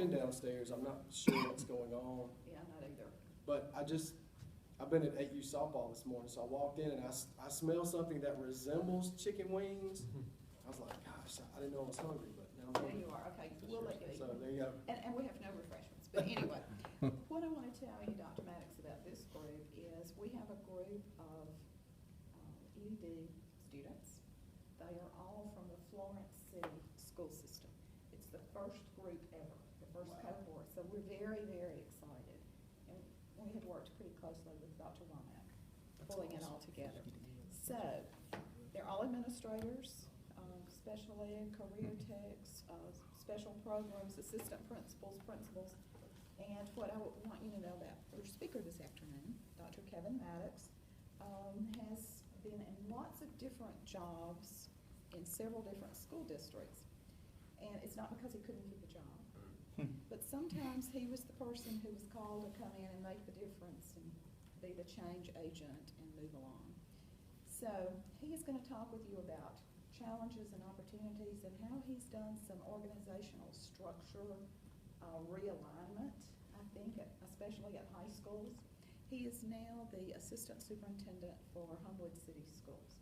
in downstairs. I'm not sure what's going on. Yeah, not either. But I've been at 8U softball this morning, so I walked in and I smelled something that resembles chicken wings. I was like, gosh, I didn't know I was hungry, but now I'm There hungry. you are, okay, we'll let you eat. So there you go. And we have no refreshments, but anyway, what I want to tell you, Dr. Maddox, about this group is we have a group of ED students. They are all from the Florence City school system. It's the first group ever, the first cohort, so we're very, very excited. And we had worked pretty closely with Dr. Womack, pulling it all together. So, they're all administrators, special ed, career techs, special programs, assistant principals, and what I would want you to know about your speaker this afternoon, Dr. Kevin Maddox, has been in lots of different jobs in several different school districts. And it's not because he couldn't keep a job, but sometimes he was the person who was called to come in and make the difference and be the change agent and move along. So he is going to talk with you about challenges and opportunities and how he's done some organizational structure realignment, I think, especially at high schools. He is now the assistant superintendent for Homewood City Schools.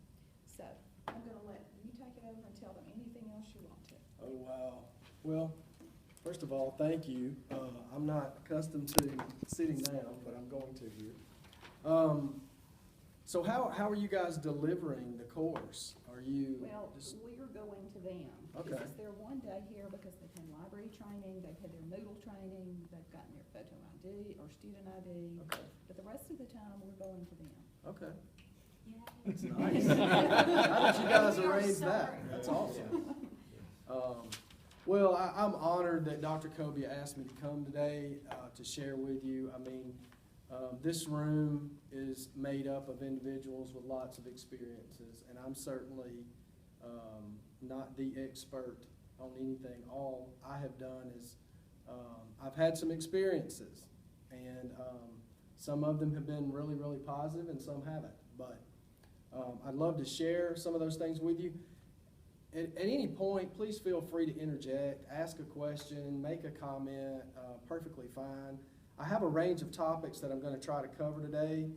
So I'm going to let you take it over and tell them anything else you want to. Oh, wow. Well, first of all, thank you. I'm not accustomed to sitting down, but I'm going to here. So how are you guys delivering the course? Are you Well, just... we're going to them. Okay. This is their one day here because they've had library training, they've had their Moodle training, they've gotten their photo ID or student ID. Okay. But the rest of the time, we're going to them. Okay. Yeah. That's nice. How did you guys We are arrange that? sorry. That's awesome. Well, I'm honored that Dr. Cobia asked me to come today to share with you. I mean, this room is made up of individuals with lots of experiences, and I'm certainly not the expert on anything. All I have done is I've had some experiences, and some of them have been really, really positive, and some haven't. But I'd love to share some of those things with you. At any point, please feel free to interject, ask a question, make a comment, perfectly fine. I have a range of topics that I'm going to try to cover today,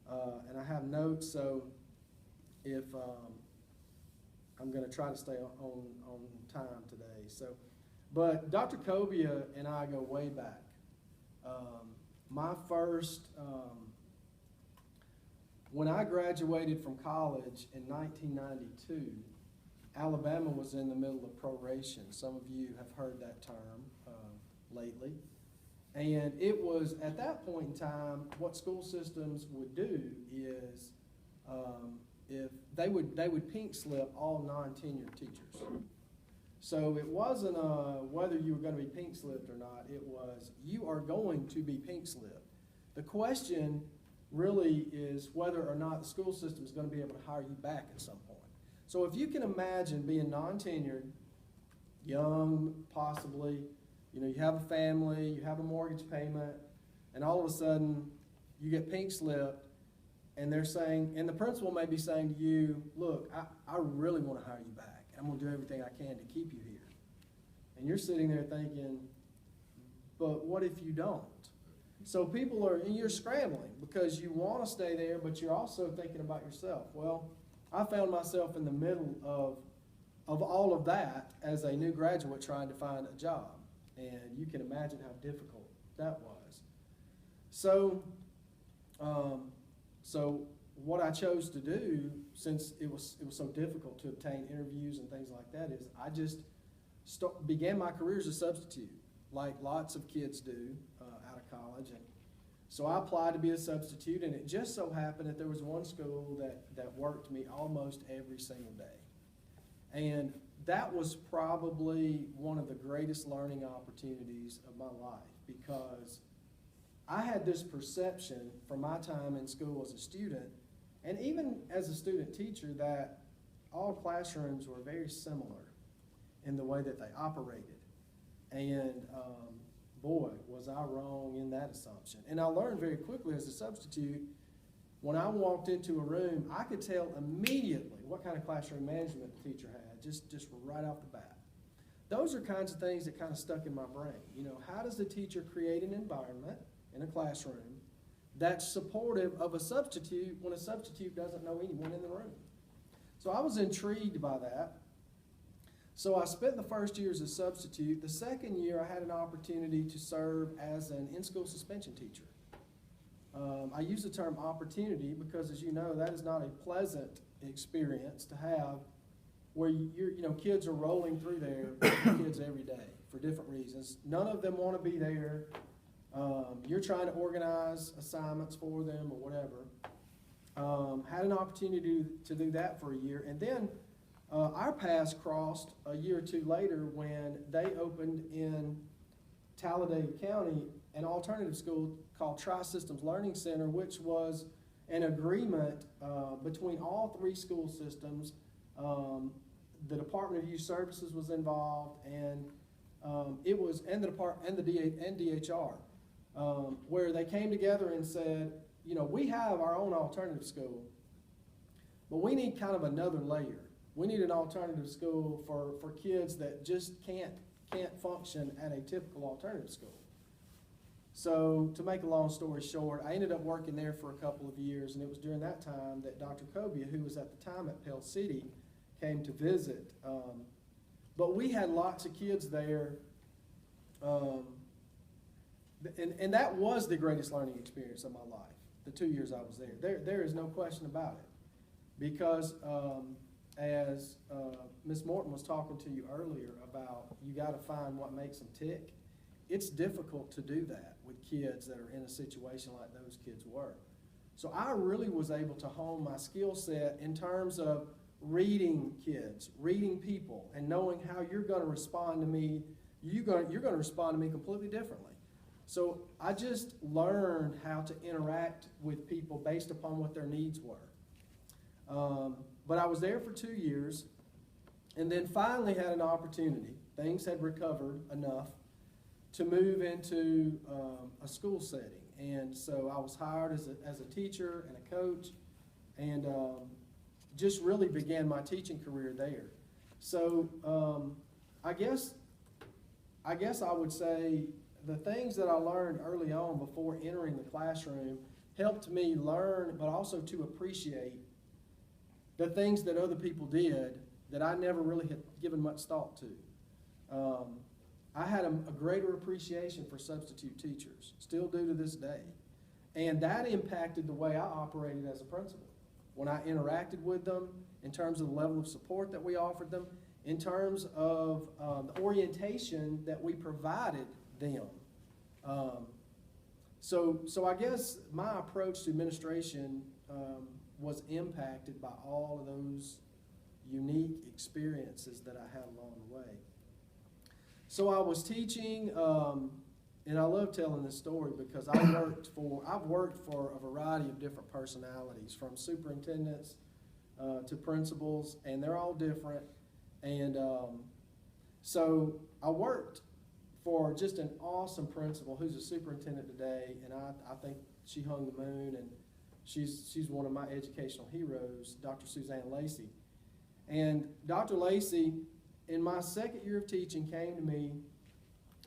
and I have notes, so if I'm going to try to stay on time today. But Dr. Cobia and I go way back. My first, when I graduated from college in 1992, Alabama was in the middle of proration. Some of you have heard that term lately. And it was, at that point in time, what school systems would do is if they would pink slip all non-tenured teachers. So it wasn't whether you were going to be pink slipped or not. It was, you are going to be pink slipped. The question really is whether or not the school system is going to be able to hire you back at some point. So if you can imagine being non-tenured, young possibly, you have a family, you have a mortgage payment, and all of a sudden you get pink slipped, and they're saying, and the principal may be saying to you, look, I really want to hire you back. I'm going to do everything I can to keep you here. And you're sitting there thinking, but what if you don't? So people are, and you're scrambling because you want to stay there, but you're also thinking about yourself. Well, I found myself in the middle of all of that as a new graduate trying to find a job. And you can imagine how difficult that was. So, what I chose to do, since it was so difficult to obtain interviews and things like that, is I just began my career as a substitute, like lots of kids do out of college. And so I applied to be a substitute, and it just so happened that there was one school that worked me almost every single day. And that was probably one of the greatest learning opportunities of my life, because I had this perception from my time in school as a student, and even as a student teacher, that all classrooms were very similar in the way that they operated. And boy, was I wrong in that assumption. And I learned very quickly as a substitute, when I walked into a room, I could tell immediately what kind of classroom management the teacher had, just right off the bat. those are kinds of things that kind of stuck in my brain. You know, how does the teacher create an environment in a classroom that's supportive of a substitute when a substitute doesn't know anyone in the room? So I was intrigued by that. So I spent the first year as a substitute. The second year I had an opportunity to serve as an in-school suspension teacher. I use the term opportunity because, as you know, that is not a pleasant experience to have where kids are rolling through there with kids every day for different reasons. None of them want to be there. You're trying to organize assignments for them or whatever. Had an opportunity to do that for a year. And then our paths crossed a year or two later when they opened in Talladega County an alternative school called Tri-Systems Learning Center, which was an agreement between all three school systems. The Department of Youth Services was involved, and it was and DHR, where they came together and said, you know, we have our own alternative school, but we need kind of another layer. We need an alternative school for kids that just can't function at a typical alternative school. So to make a long story short, I ended up working there for a couple of years, and it was during that time that Dr. Cobia, who was at the time at Pell City, came to visit. But we had lots of kids there, and that was the greatest learning experience of my life, the 2 years I was there. There is no question about it. Because as Ms. Morton was talking to you earlier about you got to find what makes them tick, it's difficult to do that with kids that are in a situation like those kids were. So I really was able to hone my skill set in terms of reading kids, reading people, and knowing how you're going to respond to me. You're going to respond to me completely differently. So I just learned how to interact with people based upon what their needs were. But I was there for 2 years, and then finally had an opportunity. Things had recovered enough to move into a school setting. And so I was hired as a teacher and a coach, and just really began my teaching career there. So I guess I would say the things that I learned early on before entering the classroom helped me learn, but also to appreciate the things that other people did that I never really had given much thought to. I had a greater appreciation for substitute teachers, still do to this day. And that impacted the way I operated as a principal. When I interacted with them, in terms of the level of support that we offered them, in terms of the orientation that we provided them. So I guess my approach to administration was impacted by all of those unique experiences that I had along the way. So I was teaching, and I love telling this story because I've worked for a variety of different personalities, from superintendents to principals, and they're all different. And so I worked for just an awesome principal who's a superintendent today, and I think she hung the moon, and she's one of my educational heroes, Dr. Suzanne Lacey. And Dr. Lacey, in my second year of teaching, came to me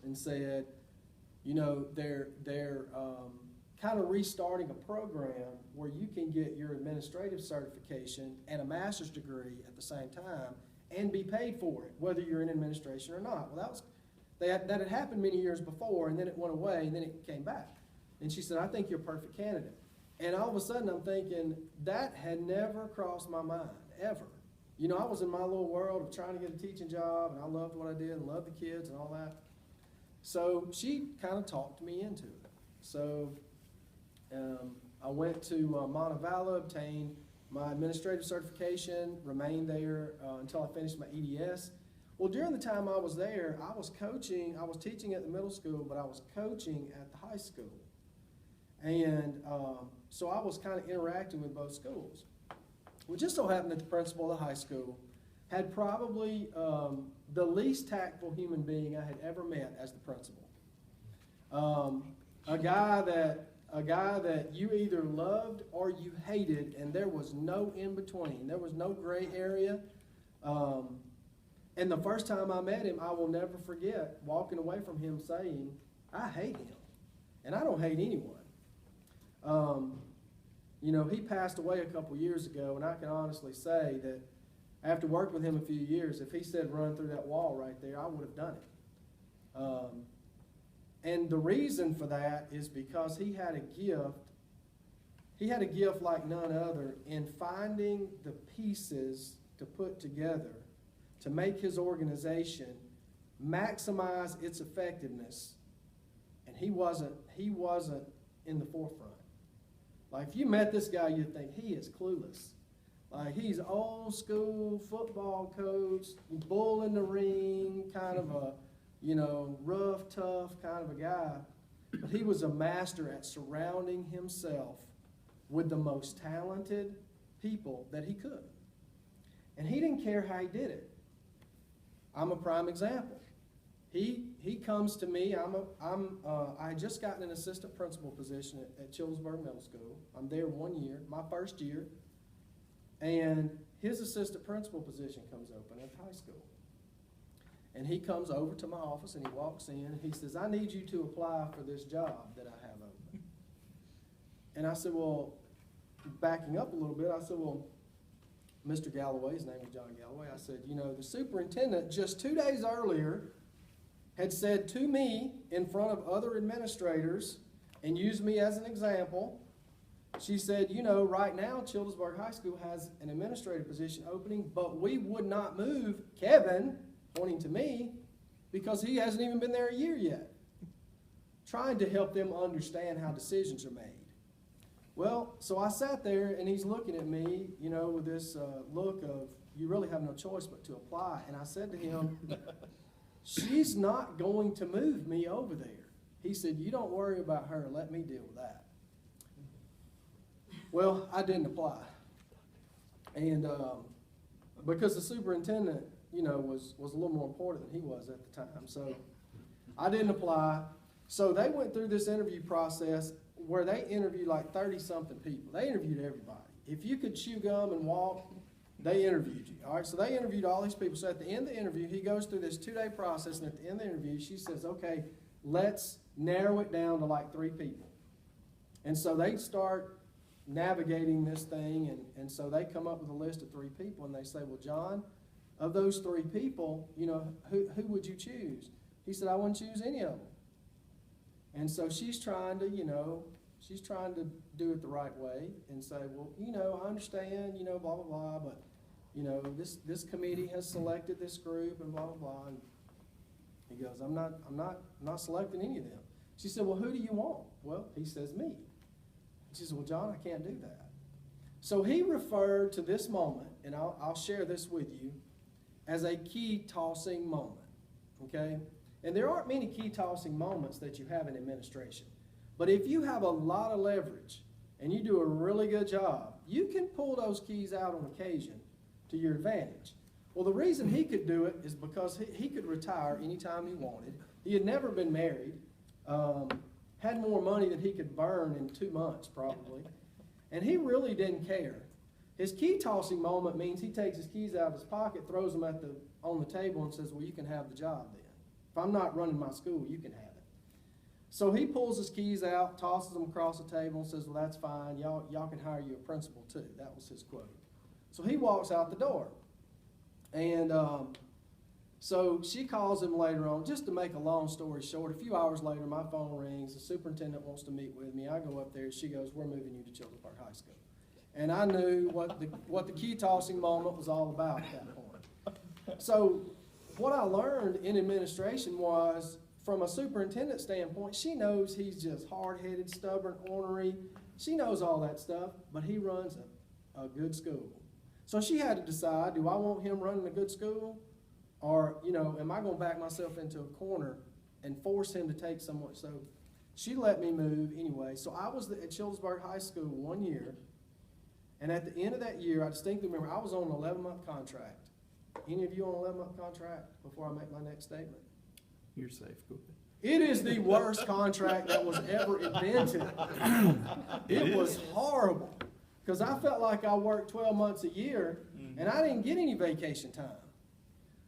and said, you know, they're kind of restarting a program where you can get your administrative certification and a master's degree at the same time and be paid for it, whether you're in administration or not. Well, that had happened many years before, and then it went away, and then it came back. And she said, I think you're a perfect candidate. And all of a sudden I'm thinking, that had never crossed my mind, ever. You know, I was in my little world of trying to get a teaching job, and I loved what I did and loved the kids and all that. So she kind of talked me into it. So I went to Montevallo, obtained my administrative certification, remained there until I finished my EDS. Well, during the time I was there, I was teaching at the middle school, but I was coaching at the high school. And so I was kind of interacting with both schools. Well, just so happened that the principal of the high school had probably the least tactful human being I had ever met as the principal. A guy that you either loved or you hated, and there was no in between. There was no gray area. And the first time I met him, I will never forget walking away from him saying, I hate him. And I don't hate anyone. You know, he passed away a couple years ago, and I can honestly say that after working with him a few years, if he said run through that wall right there, I would have done it. And the reason for that is because he had a gift. He had a gift like none other in finding the pieces to put together to make his organization maximize its effectiveness. And he wasn't in the forefront. Like, if you met this guy, you'd think he is clueless. Like, he's old school football coach, bull in the ring, kind of a, you know, rough, tough kind of a guy. But he was a master at surrounding himself with the most talented people that he could. And he didn't care how he did it. I'm a prime example. He comes to me. I had just gotten an assistant principal position at Childersburg Middle School. I'm there 1 year, my first year, and his assistant principal position comes open at the high school. And he comes over to my office and he walks in and he says, I need you to apply for this job that I have open. And I said, well, backing up a little bit, I said, well, Mr. Galloway, his name was John Galloway, I said, you know, the superintendent just 2 days earlier had said to me in front of other administrators and used me as an example. She said, you know, right now Childersburg High School has an administrative position opening, but we would not move Kevin, pointing to me, because he hasn't even been there a year yet. Trying to help them understand how decisions are made. Well, so I sat there and he's looking at me, you know, with this look of, you really have no choice but to apply. And I said to him, she's not going to move me over there. He said, you don't worry about her, let me deal with that. Well, I didn't apply. And because the superintendent, you know, was a little more important than he was at the time. So I didn't apply. So they went through this interview process where they interviewed like 30-something people. They interviewed everybody. If you could chew gum and walk, they interviewed you. All right, so they interviewed all these people. So at the end of the interview, he goes through this 2-day process, and at the end of the interview, she says, okay, let's narrow it down to like 3 people. And so they start navigating this thing, and so they come up with a list of 3 people, and they say, well, John, of those 3 people, you know, who would you choose? He said, I wouldn't choose any of them. And so she's trying to, you know, she's trying to do it the right way and say, well, you know, I understand, you know, blah, blah, blah, but, you know, this committee has selected this group and blah, blah, blah. And he goes, I'm not selecting any of them. She said, well, who do you want? Well, he says me. She says, well, John, I can't do that. So he referred to this moment, and I'll share this with you, as a key tossing moment, okay? And there aren't many key tossing moments that you have in administration. But if you have a lot of leverage and you do a really good job, you can pull those keys out on occasion to your advantage. Well, the reason he could do it is because he could retire anytime he wanted. He had never been married, had more money than he could burn in 2 months probably, and he really didn't care. His key tossing moment means he takes his keys out of his pocket, throws them on the table and says, well, you can have the job then. If I'm not running my school, you can have it. So he pulls his keys out, tosses them across the table and says, well, that's fine. Y'all can hire you a principal too. That was his quote. So he walks out the door. And so she calls him later on. Just to make a long story short, a few hours later, my phone rings. The superintendent wants to meet with me. I go up there. She goes, we're moving you to Childersburg High School. And I knew what the key tossing moment was all about at that point. So what I learned in administration was, from a superintendent standpoint, she knows he's just hard-headed, stubborn, ornery. She knows all that stuff, but he runs a good school. So she had to decide, do I want him running a good school? Or, you know, am I going to back myself into a corner and force him to take someone? So she let me move anyway. So I was at Childersburg High School 1 year. And at the end of that year, I distinctly remember I was on an 11-month contract. Any of you on an 11-month contract before I make my next statement? You're safe. Go ahead. It is the worst contract that was ever invented. It was horrible because I felt like I worked 12 months a year and I didn't get any vacation time.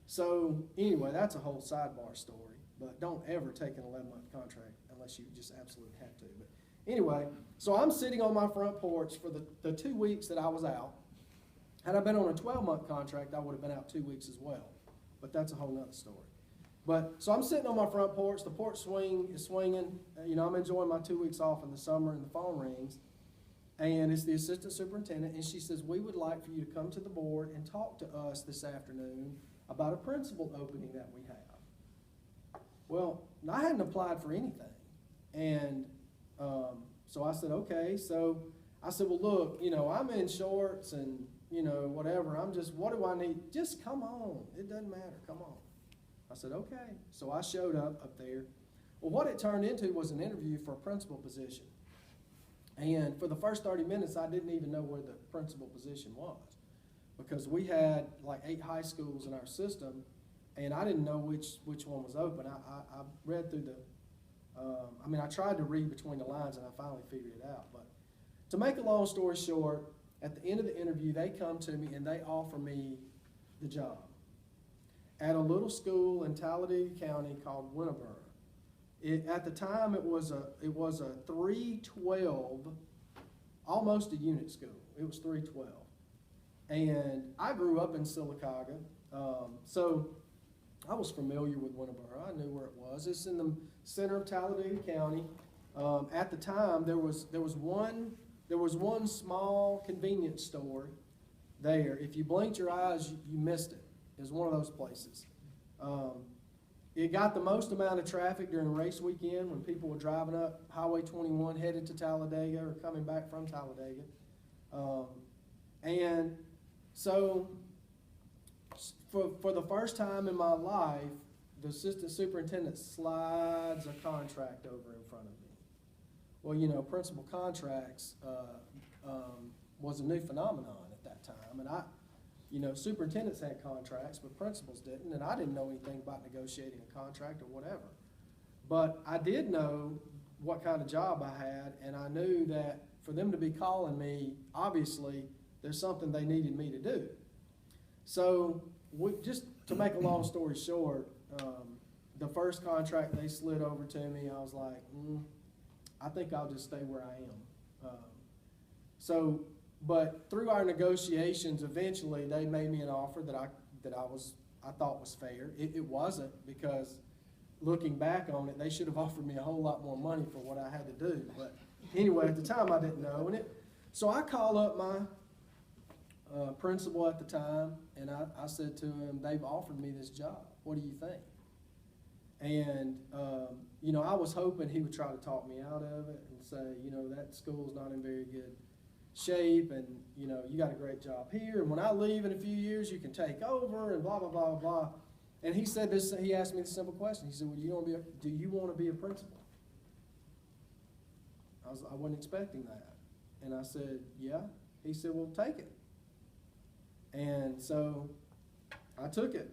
So anyway, that's a whole sidebar story, but don't ever take an 11-month contract unless you just absolutely have to. But anyway, so I'm sitting on my front porch for the 2 weeks that I was out. Had I been on a 12-month contract, I would have been out 2 weeks as well, but that's a whole nother story. But, so I'm sitting on my front porch, the porch swing is swinging, I'm enjoying my 2 weeks off in the summer, and the phone rings, and it's the assistant superintendent, and she says, we would like for you to come to the board and talk to us this afternoon about a principal opening that we have. Well, I hadn't applied for anything, and so I said, okay. So I said, well, look, I'm in shorts and, whatever. What do I need? Just come on. It doesn't matter. Come on. I said, okay. So I showed up there. Well, what it turned into was an interview for a principal position. And for the first 30 minutes, I didn't even know where the principal position was, because we had like 8 high schools in our system, and I didn't know which one was open. I read through I tried to read between the lines, and I finally figured it out. But to make a long story short, at the end of the interview, they come to me and they offer me the job at a little school in Talladega County called Winterboro. At the time, it was a 312, almost a unit school. It was 312. And I grew up in Sylacauga, so I was familiar with Winterboro. I knew where it was. It's in the center of Talladega County. At the time, there was one small convenience store there. If you blinked your eyes, you missed it. It was one of those places. It got the most amount of traffic during race weekend when people were driving up Highway 21 headed to Talladega or coming back from Talladega. And so for the first time in my life, the assistant superintendent slides a contract over in front of me. Well, principal contracts was a new phenomenon at that time. And superintendents had contracts, but principals didn't, and I didn't know anything about negotiating a contract or whatever. But I did know what kind of job I had, and I knew that for them to be calling me, obviously, there's something they needed me to do. So, just to make a long story short, the first contract they slid over to me, I was like, I think I'll just stay where I am. But through our negotiations, eventually they made me an offer that I thought was fair. It wasn't, because looking back on it, they should have offered me a whole lot more money for what I had to do. But anyway, at the time I didn't know. So I called up my principal at the time, and I said to him, they've offered me this job. What do you think? And, I was hoping he would try to talk me out of it and say, that school's not in very good shape, and, you got a great job here, and when I leave in a few years, you can take over, and blah, blah, blah, blah. And he said this, he asked me the simple question. He said, well, do you want to be a principal? I wasn't expecting that. And I said, yeah. He said, well, take it. And so I took it.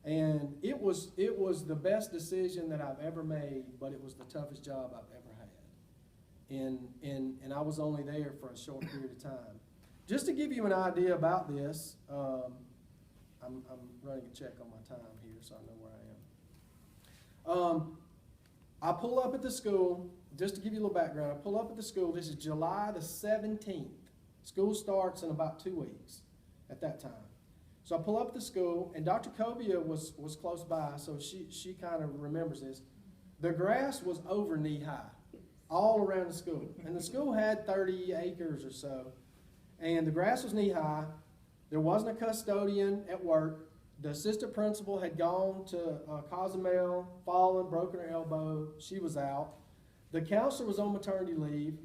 And it was the best decision that I've ever made, but it was the toughest job I've ever had. And I was only there for a short period of time. Just to give you an idea about this, I'm running a check on my time here so I know where I am. I pull up at the school, just to give you a little background, I pull up at the school. This is July the 17th. School starts in about 2 weeks at that time. So I pull up at the school, and Dr. Cobia was close by, so she kind of remembers this. The grass was over knee high all around the school. And the school had 30 acres or so. And the grass was knee high. There wasn't a custodian at work. The assistant principal had gone to Cozumel, fallen, broken her elbow. She was out. The counselor was on maternity leave.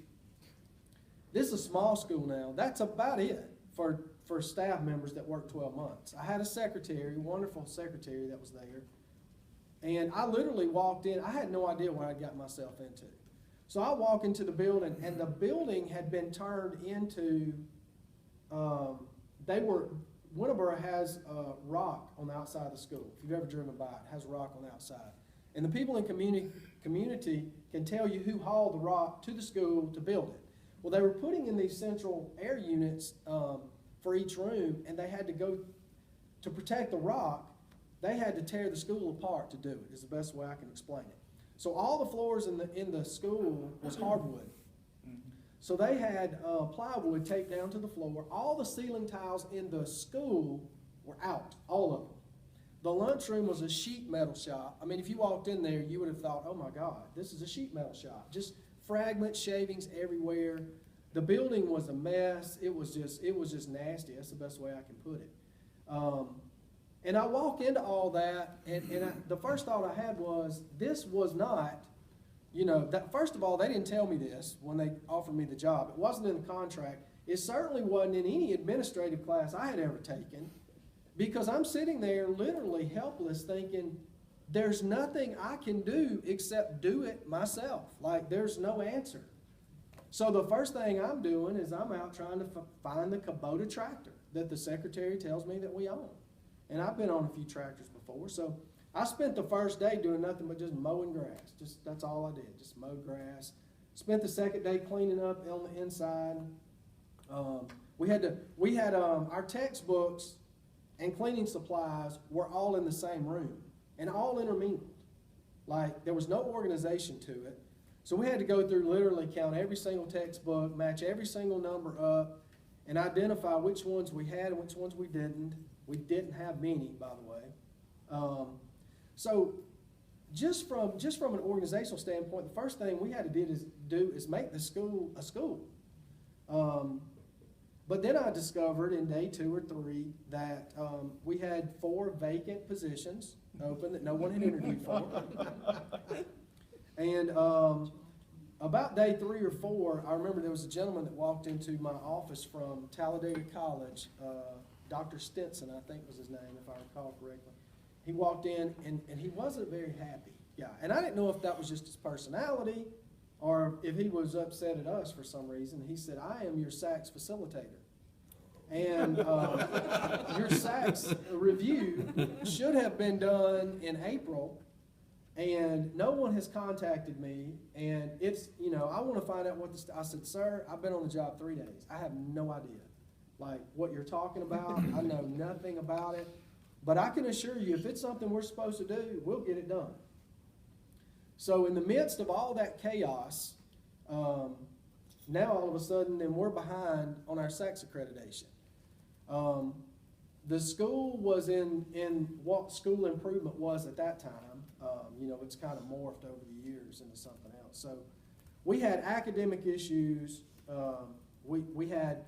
This is a small school now. That's about it for staff members that work 12 months. I had a secretary, wonderful secretary that was there. And I literally walked in. I had no idea what I'd got myself into. So I walk into the building, and the building had been turned into, Winterboro has rock on the outside of the school. If you've ever driven by it has rock on the outside. And the people in community can tell you who hauled the rock to the school to build it. Well, they were putting in these central air units for each room, and they had to go to protect the rock. they had to tear the school apart to do it, is the best way I can explain it. So all the floors in the school was hardwood. So they had plywood taped down to the floor. All the ceiling tiles in the school were out, all of them. The lunchroom was a sheet metal shop. I mean, if you walked in there, you would have thought, oh my God, this is a sheet metal shop. Just fragments, shavings everywhere. The building was a mess. It was just nasty. That's the best way I can put it. And I walk into all that, and the first thought I had was, this was not, first of all, they didn't tell me this when they offered me the job. It wasn't in the contract. It certainly wasn't in any administrative class I had ever taken, because I'm sitting there literally helpless thinking, there's nothing I can do except do it myself. Like, there's no answer. So the first thing I'm doing is I'm out trying to find the Kubota tractor that the secretary tells me that we own. And I've been on a few tractors before, so I spent the first day doing nothing but just mowing grass. That's all I did, just mowed grass. Spent the second day cleaning up on the inside. We had our textbooks and cleaning supplies were all in the same room and all intermingled. Like, there was no organization to it. So we had to go through, literally count every single textbook, match every single number up, and identify which ones we had and which ones we didn't. We didn't have many, by the way. So just from an organizational standpoint, the first thing we had to do is make the school a school. But then I discovered in day 2 or 3 that we had 4 vacant positions open that no one had interviewed for. And about day 3 or 4, I remember there was a gentleman that walked into my office from Talladega College, Dr. Stinson, I think was his name, if I recall correctly. He walked in, and he wasn't a very happy guy. And I didn't know if that was just his personality or if he was upset at us for some reason. He said, I am your SACS facilitator. And your SACS review should have been done in April, and no one has contacted me, and it's, I want to find out what I said, sir, I've been on the job 3 days. I have no idea, like, what you're talking about. I know nothing about it, but I can assure you, if it's something we're supposed to do, we'll get it done. So in the midst of all that chaos, now all of a sudden, then we're behind on our SACS accreditation. The school was in what school improvement was at that time. It's kind of morphed over the years into something else. So we had academic issues. We had,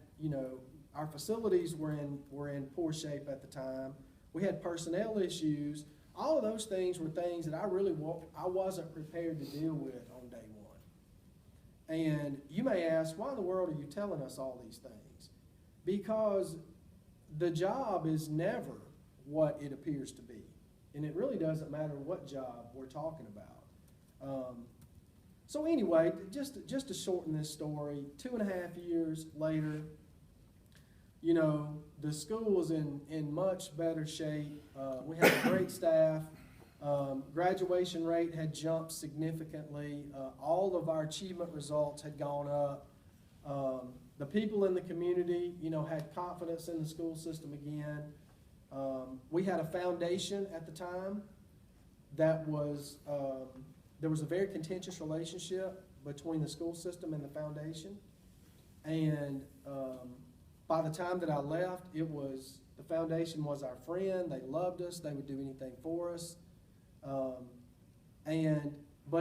our facilities were in poor shape at the time. We had personnel issues. All of those things were things that I wasn't prepared to deal with on day 1. And you may ask, why in the world are you telling us all these things? Because the job is never what it appears to be. And it really doesn't matter what job we're talking about. So anyway, just to shorten this story, 2.5 years later, the school was in much better shape. We had a great staff. Graduation rate had jumped significantly. All of our achievement results had gone up. The people in the community, had confidence in the school system again. We had a foundation at the time that was, there was a very contentious relationship between the school system and the foundation. And by the time that I left, the foundation was our friend. They loved us. They would do anything for us. But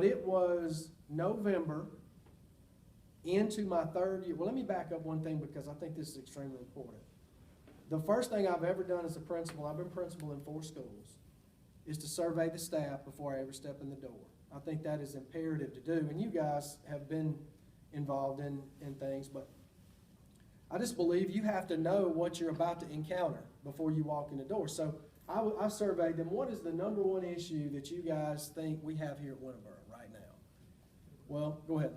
it was November into my 3rd year. Well, let me back up one thing because I think this is extremely important. The first thing I've ever done as a principal, I've been principal in 4 schools, is to survey the staff before I ever step in the door. I think that is imperative to do, and you guys have been involved in things, but I just believe you have to know what you're about to encounter before you walk in the door. So I surveyed them. What is the number 1 issue that you guys think we have here at Winterboro right now? Well, go ahead.